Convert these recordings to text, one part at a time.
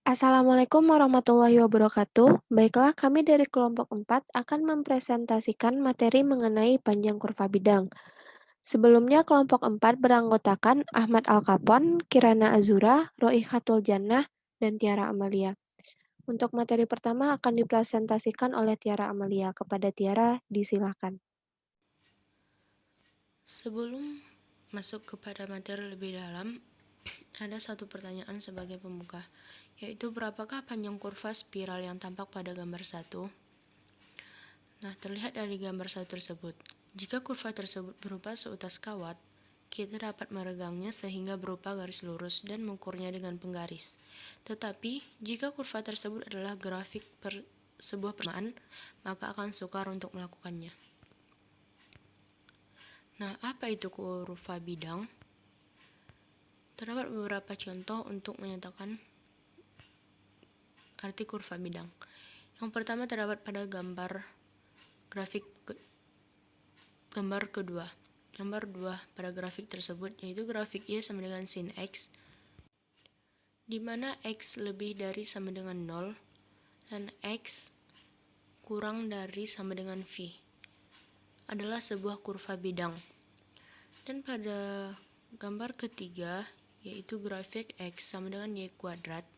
Assalamualaikum warahmatullahi wabarakatuh. Baiklah, kami dari kelompok 4 akan mempresentasikan materi mengenai panjang kurva bidang. Sebelumnya, kelompok 4 beranggotakan Ahmad Al-Kapon, Kirana Azura, Roihatul Jannah, dan Tiara Amalia. Untuk materi pertama akan dipresentasikan oleh Tiara Amalia. Kepada Tiara, disilakan. Sebelum masuk kepada materi lebih dalam, ada satu pertanyaan sebagai pembuka, yaitu berapakah panjang kurva spiral yang tampak pada gambar 1? Nah, terlihat dari gambar 1 tersebut. Jika kurva tersebut berupa seutas kawat, kita dapat meregangnya sehingga berupa garis lurus dan mengukurnya dengan penggaris. Tetapi, jika kurva tersebut adalah grafik sebuah persamaan, maka akan sukar untuk melakukannya. Nah, apa itu kurva bidang? Terdapat beberapa contoh untuk menyatakan arti kurva bidang. Yang pertama terdapat pada gambar kedua. Gambar 2 pada grafik tersebut, yaitu grafik Y sama dengan sin X, di mana X lebih dari sama dengan 0 dan X kurang dari sama dengan V adalah sebuah kurva bidang. Dan pada gambar ketiga, yaitu grafik X sama dengan Y kuadrat,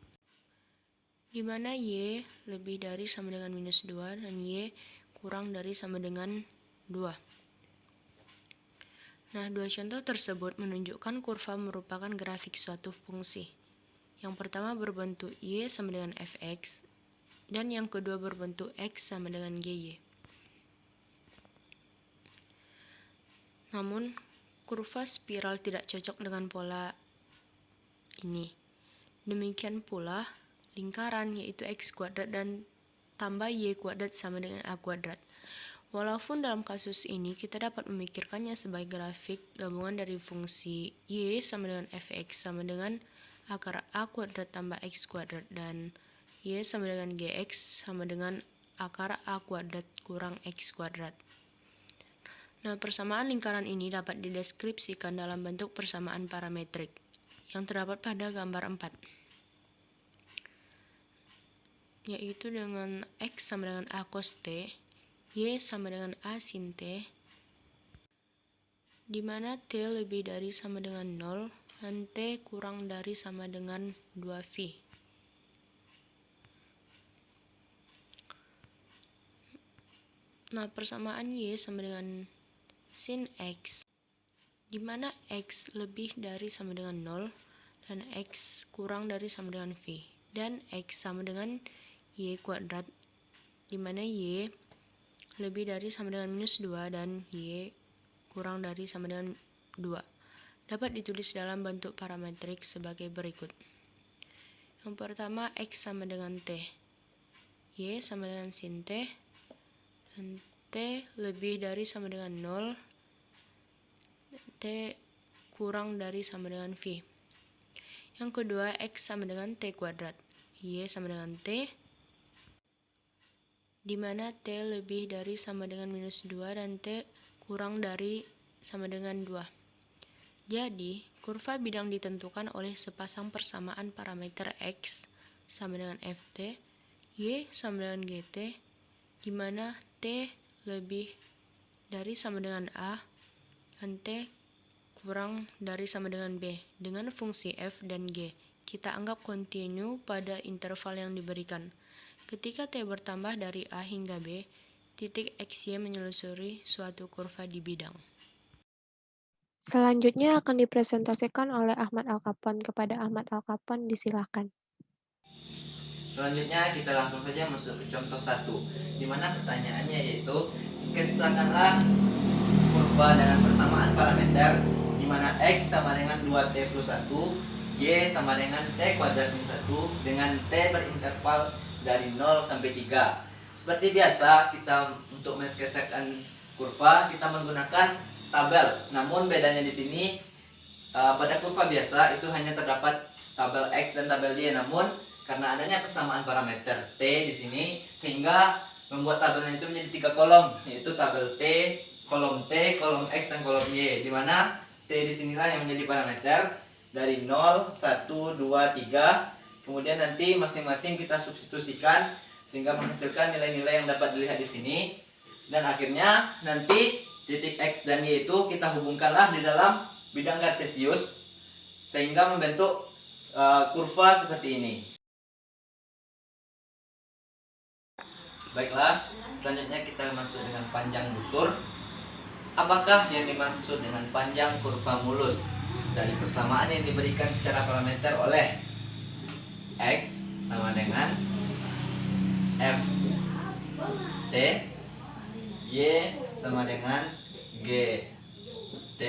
di mana Y lebih dari sama dengan minus 2 dan Y kurang dari sama dengan 2. Nah, dua contoh tersebut menunjukkan kurva merupakan grafik suatu fungsi. Yang pertama berbentuk Y sama dengan fx, dan yang kedua berbentuk X sama dengan GY. Namun, kurva spiral tidak cocok dengan pola ini. Demikian pula, lingkaran yaitu X kuadrat dan tambah Y kuadrat sama dengan A kuadrat. Walaupun dalam kasus ini kita dapat memikirkannya sebagai grafik gabungan dari fungsi Y sama dengan fx sama dengan akar A kuadrat tambah X kuadrat dan Y sama dengan Gx sama dengan akar A kuadrat kurang X kuadrat. Nah, persamaan lingkaran ini dapat dideskripsikan dalam bentuk persamaan parametrik yang terdapat pada gambar 4, yaitu dengan X sama dengan A cos T, Y sama dengan A sin T, di mana T lebih dari sama dengan 0 dan T kurang dari sama dengan 2V. Nah, persamaan Y sama dengan sin X, di mana X lebih dari sama dengan 0 dan X kurang dari sama dengan V, dan X sama dengan Y kuadrat, di mana Y lebih dari sama dengan minus 2 dan Y kurang dari sama dengan 2. Dapat ditulis dalam bentuk parametrik sebagai berikut. Yang pertama, X sama dengan T, Y sama dengan sin T, dan T lebih dari sama dengan 0, T kurang dari sama dengan V. Yang kedua, X sama dengan T kuadrat, Y sama dengan T, di mana T lebih dari sama dengan minus 2 dan T kurang dari sama dengan 2. Jadi, kurva bidang ditentukan oleh sepasang persamaan parameter X sama dengan Ft, Y sama dengan Gt, di mana T lebih dari sama dengan A dan T kurang dari sama dengan B dengan fungsi F dan G. Kita anggap kontinu pada interval yang diberikan. Ketika T bertambah dari A hingga B, titik XY menyelusuri suatu kurva di bidang. Selanjutnya akan dipresentasikan oleh Ahmad Al-Kapon. Kepada Ahmad Al-Kapon, disilakan. Selanjutnya kita langsung saja masuk ke contoh 1, di mana pertanyaannya yaitu sketsakanlah kurva dengan persamaan parameter di mana X sama dengan 2T plus 1, Y sama dengan T kuadrat min 1 dengan T berinterval dari 0 sampai 3. Seperti biasa, kita untuk mensketsakan kurva kita menggunakan tabel. Namun bedanya di sini pada kurva biasa itu hanya terdapat tabel X dan tabel Y. Namun karena adanya persamaan parameter T di sini sehingga membuat tabelnya itu menjadi 3 kolom, yaitu tabel T, kolom X dan kolom Y, di mana T disinilah yang menjadi parameter dari 0, 1, 2, 3. Kemudian nanti masing-masing kita substitusikan sehingga menghasilkan nilai-nilai yang dapat dilihat di sini. Dan akhirnya nanti titik X dan Y itu kita hubungkanlah di dalam bidang kartesius sehingga membentuk kurva seperti ini. Baiklah, selanjutnya kita masuk dengan panjang busur. Apakah yang dimaksud dengan panjang kurva mulus? Dari persamaan yang diberikan secara parameter oleh X sama dengan F T, Y sama dengan G T,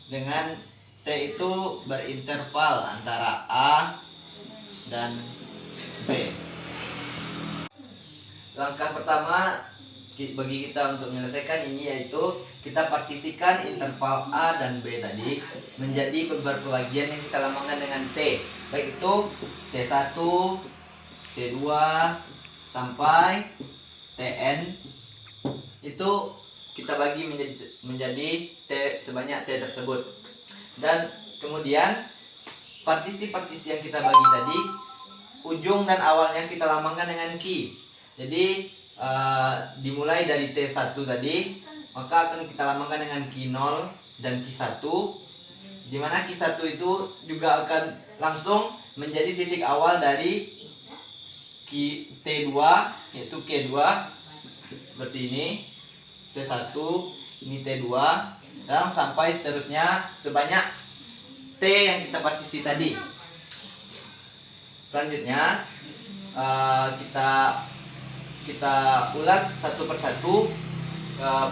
dengan T itu berinterval antara A dan B. Langkah pertama bagi kita untuk menyelesaikan ini yaitu kita partisikan interval A dan B tadi menjadi beberapa bagian yang kita lambangkan dengan T, baik itu T1, T2 sampai Tn. Itu kita bagi menjadi T sebanyak T tersebut. Dan kemudian partisi-partisi yang kita bagi tadi, ujung dan awalnya kita lambangkan dengan Ki. Jadi dimulai dari T1 tadi, maka akan kita lambangkan dengan Q0 dan Q1, di mana Q1 itu juga akan langsung menjadi titik awal dari T2, yaitu Q2 seperti ini, T1 ini T2, dan sampai seterusnya sebanyak T yang kita partisi tadi. Selanjutnya kita ulas satu persatu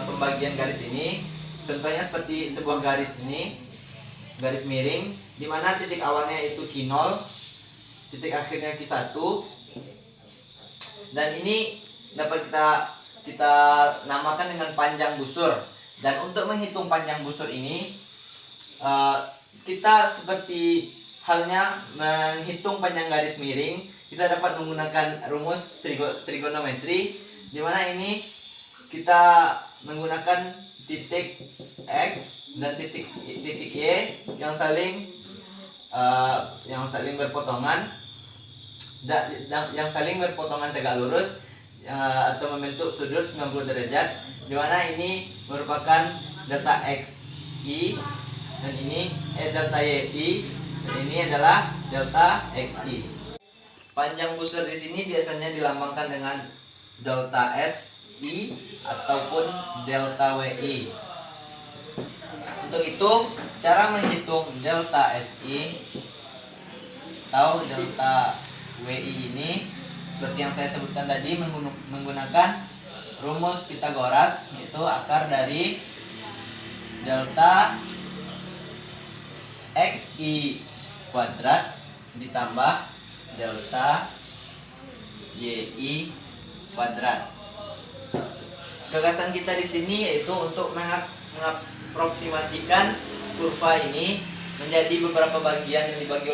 pembagian garis ini. Contohnya seperti sebuah garis ini, garis miring, di mana titik awalnya itu Q0, titik akhirnya Q1, dan ini dapat kita namakan dengan panjang busur. Dan untuk menghitung panjang busur ini, kita seperti halnya menghitung panjang garis miring, kita dapat menggunakan rumus trigonometri, di mana ini kita menggunakan titik X dan titik Y yang saling berpotongan, yang saling berpotongan tegak lurus atau membentuk sudut 90 derajat, di mana ini merupakan delta XI dan ini delta YI, dan ini adalah delta XI. Panjang busur di sini biasanya dilambangkan dengan delta SI ataupun delta WI. Untuk itu, cara menghitung delta SI atau delta WI ini seperti yang saya sebutkan tadi, menggunakan rumus Pythagoras, yaitu akar dari delta XI kuadrat ditambah delta YI kuadrat. Gagasan kita di sini yaitu untuk mengaproksimasikan kurva ini menjadi beberapa bagian yang dibagi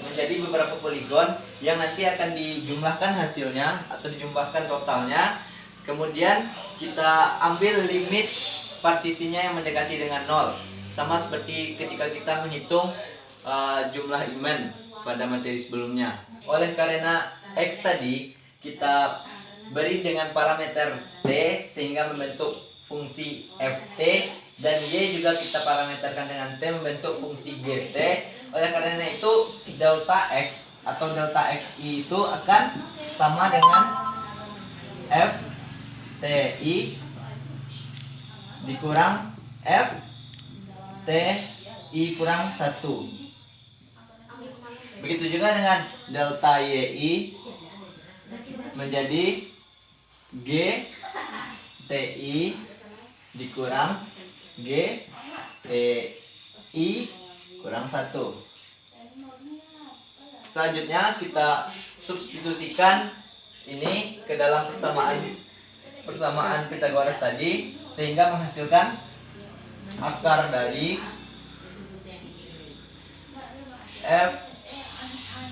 menjadi beberapa poligon yang nanti akan dijumlahkan hasilnya atau dijumlahkan totalnya. Kemudian kita ambil limit partisinya yang mendekati dengan 0, sama seperti ketika kita menghitung jumlah imen pada materi sebelumnya. Oleh karena X tadi kita beri dengan parameter T sehingga membentuk fungsi Ft, dan Y juga kita parameterkan dengan T membentuk fungsi Gt. Oleh karena itu delta X atau delta XI itu akan sama dengan Fti dikurang Fti kurang 1. Begitu juga dengan delta YI menjadi GTI dikurang GTI kurang 1. Selanjutnya kita substitusikan ini ke dalam persamaan Pythagoras tadi sehingga menghasilkan akar dari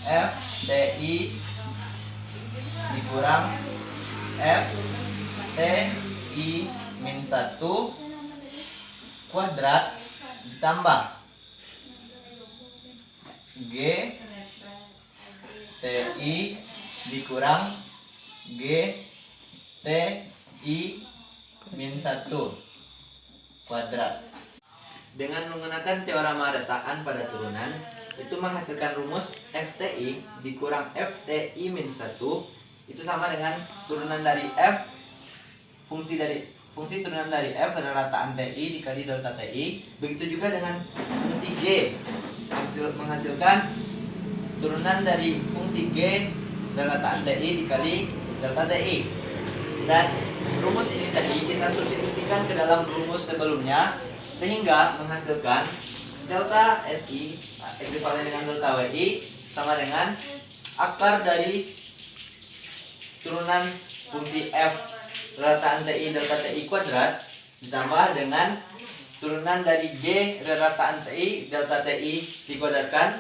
Fti dikurang Fti min 1 kuadrat ditambah Gt TI dikurang G TI min 1 kuadrat. Dengan menggunakan teorema retakan pada turunan, itu menghasilkan rumus FTI dikurang FTI min 1 itu sama dengan turunan dari F fungsi turunan dari F adalah rataan TI dikali delta TI. Begitu juga dengan fungsi G menghasilkan turunan dari fungsi G rataan TI dikali delta TI. Dan rumus ini tadi kita substitusikan ke dalam rumus sebelumnya sehingga menghasilkan delta SI ekuivalen dengan delta WI sama dengan akar dari turunan fungsi F rataan TI delta TI kuadrat ditambah dengan turunan dari G rataan TI delta TI dikuadratkan.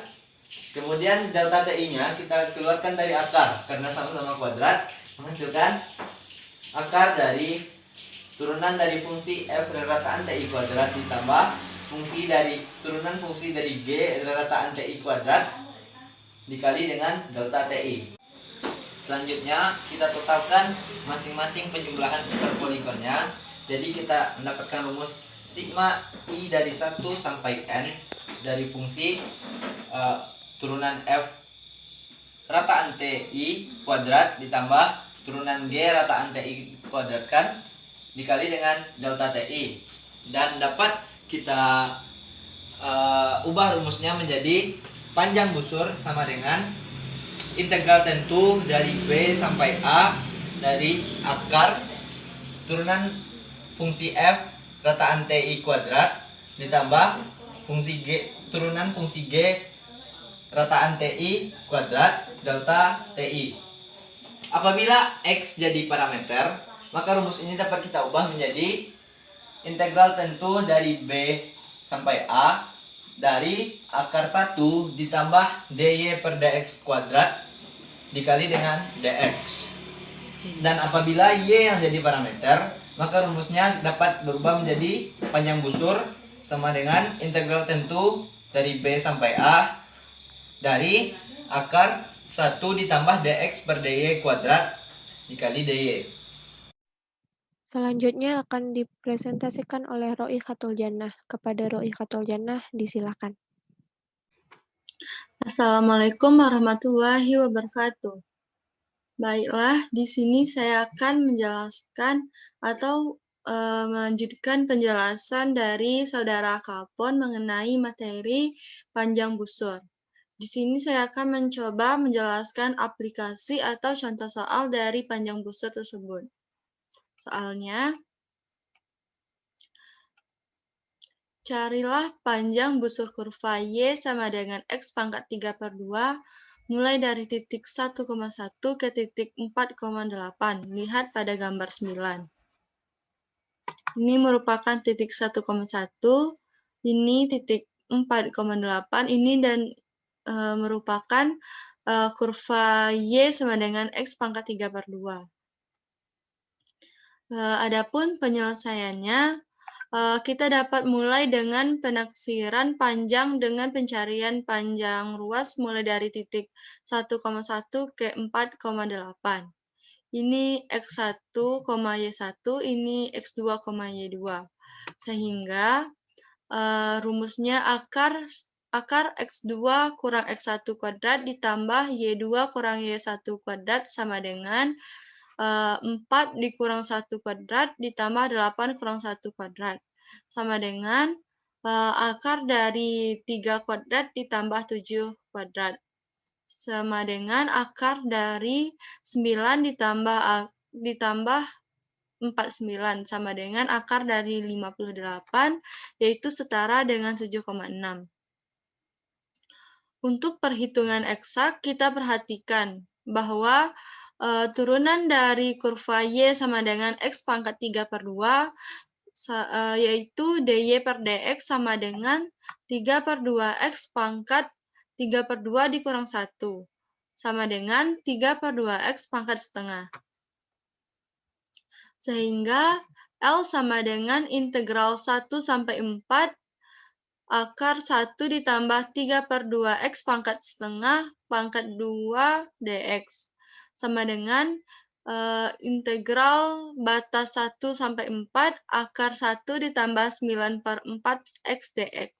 Kemudian delta TI-nya kita keluarkan dari akar karena sama-sama kuadrat, menghasilkan akar dari turunan dari fungsi F rataan TI kuadrat ditambah turunan fungsi dari G rataan TI kuadrat dikali dengan delta TI. Selanjutnya kita totalkan masing-masing penjumlahan hiperpoligonnya. Jadi kita mendapatkan rumus sigma I dari 1 sampai N dari fungsi turunan F rataan TI kuadrat ditambah turunan G rataan TI kuadratkan dikali dengan delta TI, dan dapat kita ubah rumusnya menjadi panjang busur sama dengan integral tentu dari B sampai A dari akar turunan fungsi F rataan TI kuadrat ditambah turunan fungsi G rataan TI kuadrat delta TI. Apabila X jadi parameter, maka rumus ini dapat kita ubah menjadi integral tentu dari B sampai A dari akar 1 ditambah dy per dx kuadrat dikali dengan dx. Dan apabila y yang jadi parameter, maka rumusnya dapat berubah menjadi panjang busur sama dengan integral tentu dari B sampai A dari akar 1 ditambah dx per dy kuadrat dikali dy. Selanjutnya akan dipresentasikan oleh Roi Khatul Jannah. Kepada Roi Khatul Jannah, disilakan. Assalamualaikum warahmatullahi wabarakatuh. Baiklah, di sini saya akan menjelaskan atau melanjutkan penjelasan dari Saudara Kapon mengenai materi panjang busur. Di sini saya akan mencoba menjelaskan aplikasi atau contoh soal dari panjang busur tersebut. Soalnya, carilah panjang busur kurva Y sama dengan X pangkat 3/2 mulai dari titik 1,1 ke titik 4,8. Lihat pada gambar 9. Ini merupakan titik 1,1, ini titik 4,8, ini dan merupakan kurva Y sama dengan X pangkat 3/2. Adapun penyelesaiannya, kita dapat mulai dengan penaksiran panjang dengan pencarian panjang ruas mulai dari titik 1,1 ke 4,8. Ini X1, Y1, ini X2, Y2. Sehingga rumusnya akar X2 kurang X1 kuadrat ditambah Y2 kurang Y1 kuadrat sama dengan 4 dikurang 1 kuadrat ditambah 8 kurang 1 kuadrat. Sama dengan akar dari 3 kuadrat ditambah 7 kuadrat. Sama dengan akar dari 9 ditambah 49 sama dengan akar dari 58, yaitu setara dengan 7,6. Untuk perhitungan eksak, kita perhatikan bahwa turunan dari kurva Y sama dengan X pangkat 3/2, yaitu dy per dx sama dengan 3/2x pangkat 3/2 dikurang 1, sama dengan 3/2x pangkat setengah. Sehingga L sama dengan integral 1 sampai 4 akar 1 ditambah 3/2 X pangkat setengah pangkat 2 dx. Sama dengan integral batas 1 sampai 4 akar 1 ditambah 9/4 X dx.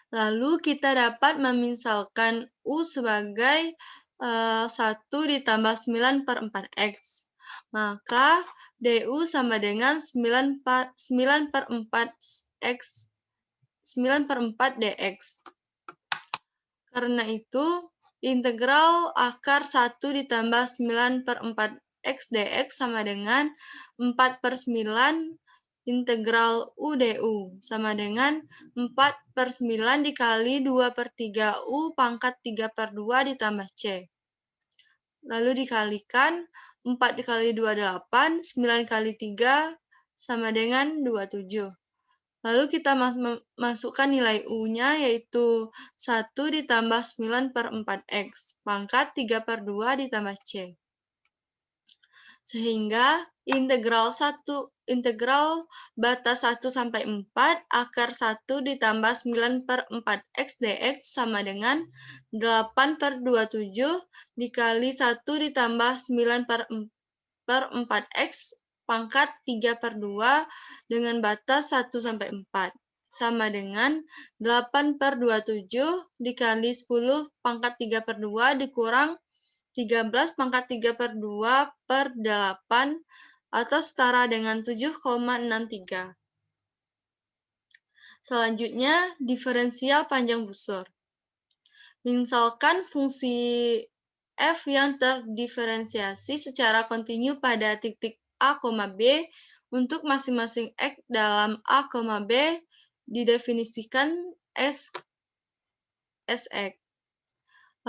Lalu kita dapat memisalkan U sebagai 1 ditambah 9/4 X. Maka DU sama dengan 9/4 X 9/4 dx. Karena itu, integral akar 1 ditambah 9/4 X dx sama dengan 4/9 integral U du sama dengan 4/9 dikali 2/3 U pangkat 3/2 ditambah C. Lalu dikalikan 4 dikali 2, 8, 9 kali 3 sama dengan 27. Lalu kita masukkan nilai U-nya yaitu 1 ditambah 9/4 X pangkat 3/2 ditambah C. Sehingga integral batas 1 sampai 4 akar 1 ditambah 9/4 X dx sama dengan 8/27 dikali 1 ditambah 9/4 X pangkat 3/2 dengan batas 1 sampai 4 sama dengan 8/27 dikali 10 pangkat 3/2 dikurang 13 pangkat 3/2 per 8 atau setara dengan 7,63. Selanjutnya, diferensial panjang busur. Misalkan fungsi f yang terdiferensiasi secara kontinu pada titik A, B untuk masing-masing x dalam A, B didefinisikan Sx.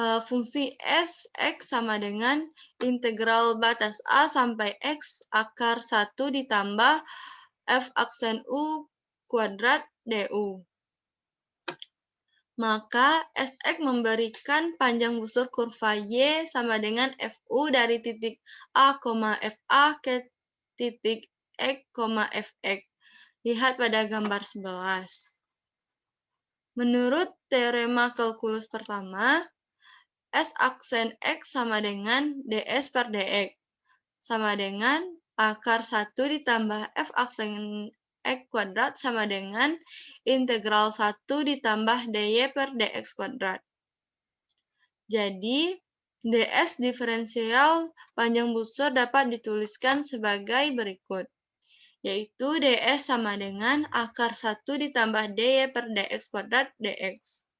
Fungsi Sx sama dengan integral batas A sampai X akar 1 ditambah f aksen U kuadrat du. Maka Sx memberikan panjang busur kurva Y sama dengan Fu dari titik A, Fa ke titik X, Fx. Lihat pada gambar 11. Menurut teorema kalkulus pertama, S aksen X sama dengan ds per dx, sama dengan akar 1 ditambah f aksen X kuadrat sama dengan integral 1 ditambah dy per dx kuadrat. Jadi, ds diferensial panjang busur dapat dituliskan sebagai berikut, yaitu ds sama dengan akar 1 ditambah dy per dx kuadrat dx.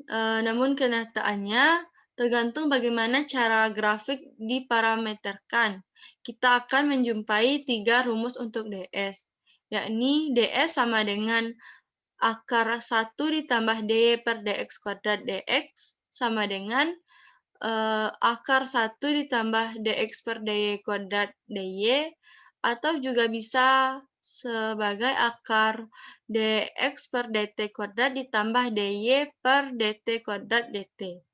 Namun kenyataannya tergantung bagaimana cara grafik diparameterkan. Kita akan menjumpai 3 rumus untuk ds, yakni ds sama dengan akar 1 ditambah dy per dx kuadrat dx sama dengan akar 1 ditambah dx per dy kuadrat dy, atau juga bisa sebagai akar dx per dt kuadrat ditambah dy per dt kuadrat dt.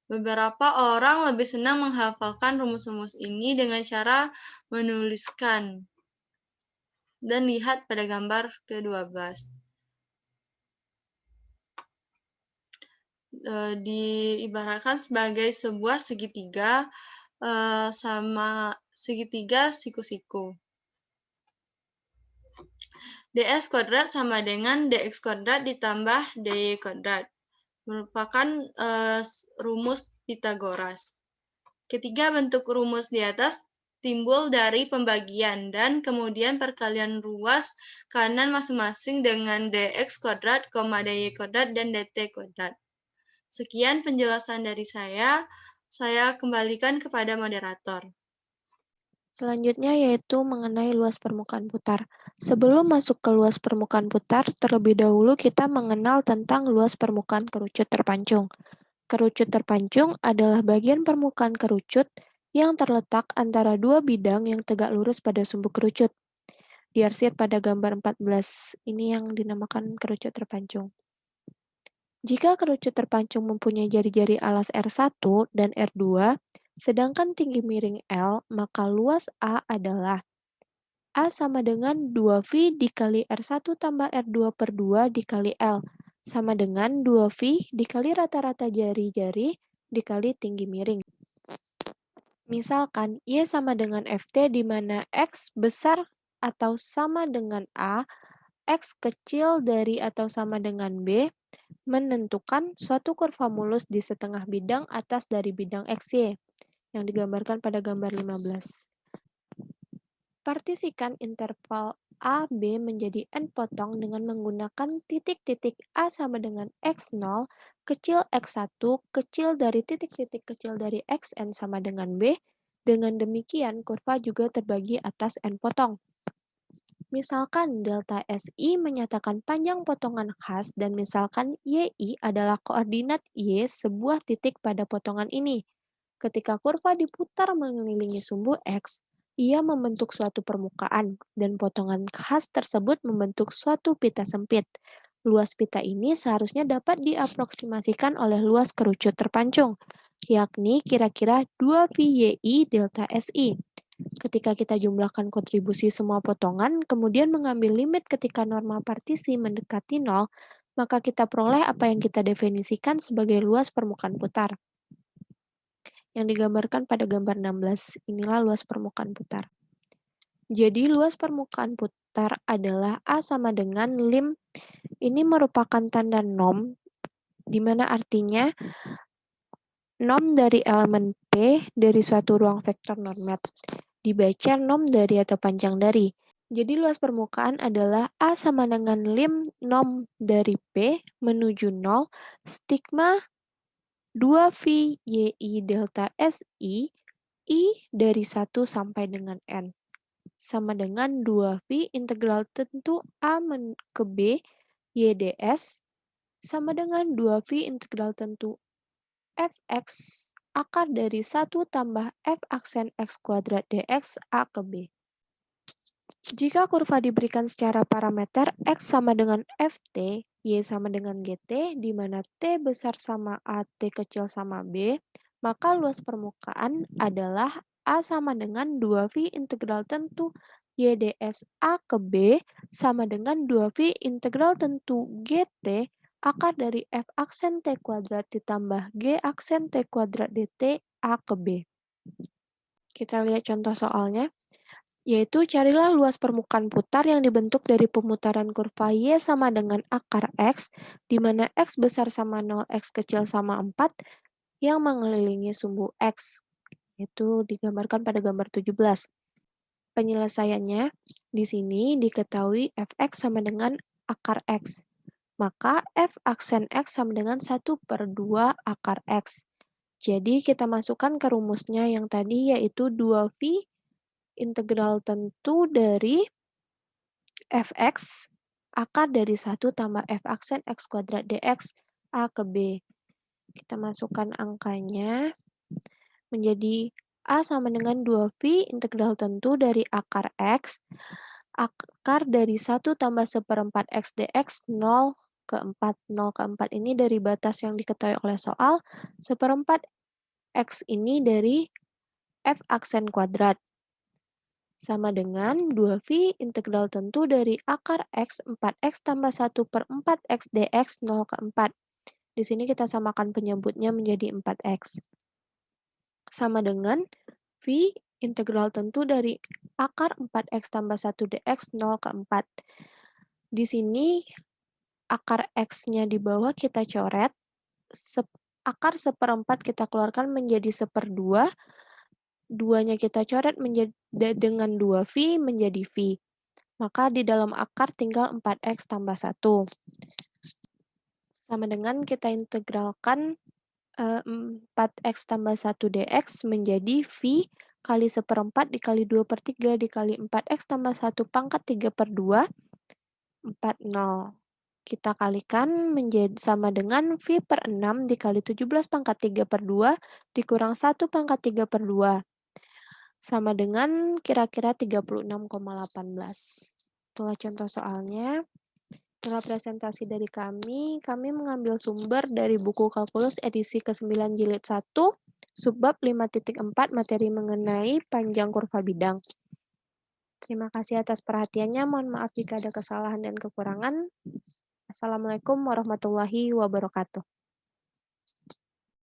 Beberapa orang lebih senang menghafalkan rumus-rumus ini dengan cara menuliskan. Dan lihat pada gambar ke-12. Diibaratkan sebagai sebuah segitiga sama segitiga siku-siku. ds kuadrat sama dengan dx kuadrat ditambah dy kuadrat. Merupakan rumus Pythagoras. Ketiga bentuk rumus di atas timbul dari pembagian dan kemudian perkalian ruas kanan masing-masing dengan dx kuadrat, dy kuadrat, dan dt kuadrat. Sekian penjelasan dari saya kembalikan kepada moderator. Selanjutnya yaitu mengenai luas permukaan putar. Sebelum masuk ke luas permukaan putar, terlebih dahulu kita mengenal tentang luas permukaan kerucut terpancung. Kerucut terpancung adalah bagian permukaan kerucut yang terletak antara dua bidang yang tegak lurus pada sumbu kerucut. Diarsir pada gambar 14, ini yang dinamakan kerucut terpancung. Jika kerucut terpancung mempunyai jari-jari alas R1 dan R2, sedangkan tinggi miring L, maka luas A adalah A sama dengan 2V dikali R1 tambah R2 per 2 dikali L, sama dengan 2V dikali rata-rata jari-jari dikali tinggi miring. Misalkan, Y sama dengan FT di mana X besar atau sama dengan A, X kecil dari atau sama dengan B, menentukan suatu kurva mulus di setengah bidang atas dari bidang XY, yang digambarkan pada gambar 15. Partisikan interval A, B menjadi N potong dengan menggunakan titik-titik A sama dengan X0, kecil X1, kecil dari titik-titik kecil dari Xn sama dengan B. Dengan demikian, kurva juga terbagi atas N potong. Misalkan delta SI menyatakan panjang potongan khas dan misalkan YI adalah koordinat Y sebuah titik pada potongan ini. Ketika kurva diputar mengelilingi sumbu X, ia membentuk suatu permukaan, dan potongan khas tersebut membentuk suatu pita sempit. Luas pita ini seharusnya dapat diaproksimasikan oleh luas kerucut terpancung, yakni kira-kira 2VYI delta SI. Ketika kita jumlahkan kontribusi semua potongan, kemudian mengambil limit ketika norma partisi mendekati 0, maka kita peroleh apa yang kita definisikan sebagai luas permukaan putar yang digambarkan pada gambar 16. Inilah luas permukaan putar. Jadi luas permukaan putar adalah A sama dengan lim. Ini merupakan tanda norm, di mana artinya norm dari elemen P dari suatu ruang vektor normat. Dibaca norm dari atau panjang dari. Jadi luas permukaan adalah A sama dengan lim norm dari P menuju 0 stigma 2V YI delta SI I dari 1 sampai dengan N sama dengan 2V integral tentu A ke B YDS sama dengan 2V integral tentu Fx akar dari 1 tambah F aksen X kuadrat dx A ke B. Jika kurva diberikan secara parameter X sama dengan Ft, Y sama dengan Gt, di mana T besar sama A, T kecil sama B, maka luas permukaan adalah A sama dengan 2V integral tentu YDS A ke B sama dengan 2V integral tentu GT akar dari F aksen T kuadrat ditambah G aksen T kuadrat dt A ke B. Kita lihat contoh soalnya. Yaitu carilah luas permukaan putar yang dibentuk dari pemutaran kurva Y sama dengan akar X, di mana X besar sama 0, X kecil sama 4, yang mengelilingi sumbu X. Itu digambarkan pada gambar 17. Penyelesaiannya, di sini diketahui Fx sama dengan akar X. Maka F aksen X sama dengan 1/2 akar X. Jadi kita masukkan ke rumusnya yang tadi yaitu 2V integral tentu dari Fx akar dari 1 tambah F aksen X kuadrat dx A ke B. Kita masukkan angkanya menjadi A sama dengan 2V integral tentu dari akar X akar dari 1 tambah 1/4 X dx 0 ke 4. 0 ke 4 ini dari batas yang diketahui oleh soal. 1/4 X ini dari F aksen kuadrat. Sama dengan 2V integral tentu dari akar X 4X tambah 1/4 X dx 0 ke 4. Di sini kita samakan penyebutnya menjadi 4X. Sama dengan V integral tentu dari akar 4X tambah 1 dx 0 ke 4. Di sini akar X-nya di bawah kita coret, akar 1/4 kita keluarkan menjadi 1/2, 2-nya kita coret menjadi dengan 2V menjadi V. Maka di dalam akar tinggal 4X tambah 1. Sama dengan kita integralkan 4X tambah 1 dx menjadi V kali 1/4 dikali 2/3 dikali 4X tambah 1 pangkat 3/2, 40. Kita kalikan menjadi sama dengan V/6 dikali 17 pangkat 3/2 dikurang 1 pangkat 3/2. Sama dengan kira-kira 36,18. Itulah contoh soalnya. Itulah presentasi dari kami. Kami mengambil sumber dari buku kalkulus edisi ke-9 jilid 1, subbab 5.4 materi mengenai panjang kurva bidang. Terima kasih atas perhatiannya. Mohon maaf jika ada kesalahan dan kekurangan. Assalamualaikum warahmatullahi wabarakatuh.